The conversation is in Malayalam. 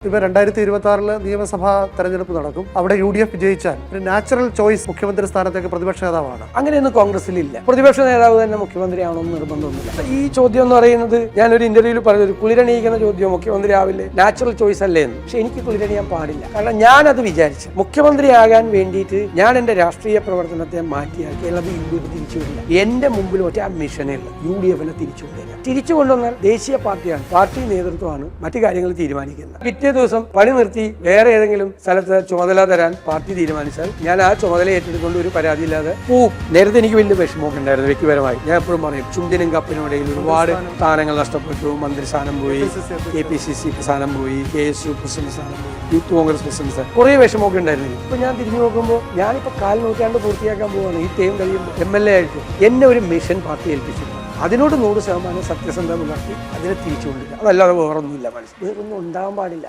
ഇപ്പൊ 2026 നിയമസഭാ തെരഞ്ഞെടുപ്പ് നടക്കും. അവിടെ UDF വിജയിച്ചാൽ ഒരു നാച്ചുറൽ ചോയ്സ് മുഖ്യമന്ത്രി സ്ഥാനത്തേക്ക് പ്രതിപക്ഷ നേതാവാണ്. അങ്ങനെയൊന്നും കോൺഗ്രസിലില്ല. പ്രതിപക്ഷ നേതാവ് തന്നെ മുഖ്യമന്ത്രിയാണോന്ന് നിർബന്ധമൊന്നുമില്ല. ഈ ചോദ്യം എന്ന് പറയുന്നത് ഞാനൊരു ഇന്റർവ്യൂവിൽ പറഞ്ഞൊരു കുളിരണിയിക്കുന്ന ചോദ്യം, മുഖ്യമന്ത്രി ആവില്ലേ, നാച്ചുറൽ ചോയ്സ് അല്ലേ എന്ന്. പക്ഷെ എനിക്ക് കുളിരണിയാൻ പാടില്ല. കാരണം ഞാനത് വിചാരിച്ചു മുഖ്യമന്ത്രിയാകാൻ വേണ്ടിയിട്ട് ഞാൻ എന്റെ രാഷ്ട്രീയ പ്രവർത്തനത്തെ മാറ്റിയാക്കി അല്ലാതെ UDF തിരിച്ചു വരില്ല. എന്റെ മുമ്പിൽ ഒറ്റ മിഷനേ ഉള്ളൂ, UDFനെ തിരിച്ചു കൊണ്ടുവരിക. തിരിച്ചു കൊണ്ടുവന്നാൽ ദേശീയ പാർട്ടിയാണ്, പാർട്ടി നേതൃത്വമാണ് മറ്റു കാര്യങ്ങൾ തീരുമാനിക്കുന്നത്. പിറ്റേ ദിവസം പണി നിർത്തി വേറെ ഏതെങ്കിലും സ്ഥലത്ത് ചുമതല തരാൻ പാർട്ടി തീരുമാനിച്ചാൽ ഞാൻ ആ ചുമതല ഏറ്റെടുക്കൊണ്ട് ഒരു പരാതിയില്ലാതെ പോവും. നേരത്തെ എനിക്ക് വലിയ വിഷമമൊക്കെ ഉണ്ടായിരുന്നു വ്യക്തിപരമായി. ഞാൻ എപ്പോഴും പറയും, ചുണ്ടിനും കപ്പിനും ഇടയിൽ ഒരുപാട് സ്ഥാനങ്ങൾ നഷ്ടപ്പെട്ടു. മന്ത്രിസ്ഥാനം പോയി, KPCC സ്ഥാനം പോയി, KSU പ്രസിഡന്റ് സ്ഥാനം പോയി, യൂത്ത് കോൺഗ്രസ് പ്രസിഡന്റ്, കുറെ വിഷമമൊക്കെ ഉണ്ടായിരുന്നു. ഇപ്പൊ ഞാൻ തിരിഞ്ഞു നോക്കുമ്പോൾ ഞാനിപ്പോ 4 നൂറ്റാണ്ട് പൂർത്തിയാക്കാൻ പോവാണ്. ഈ ടൈം കഴിയുമ്പോൾ MLA ആയിട്ട് എന്നെ ഒരു മിഷൻ പാർട്ടി ഏൽപ്പിച്ചു. അതിനോട് 100% സത്യസന്ധത പുലർത്തി അതിനെ തിരിച്ചു കൊണ്ടിരിക്കുക. അതല്ലാതെ വേറൊന്നുമില്ല. മനസ്സിൽ വേറൊന്നും ഉണ്ടാകാൻ പാടില്ല.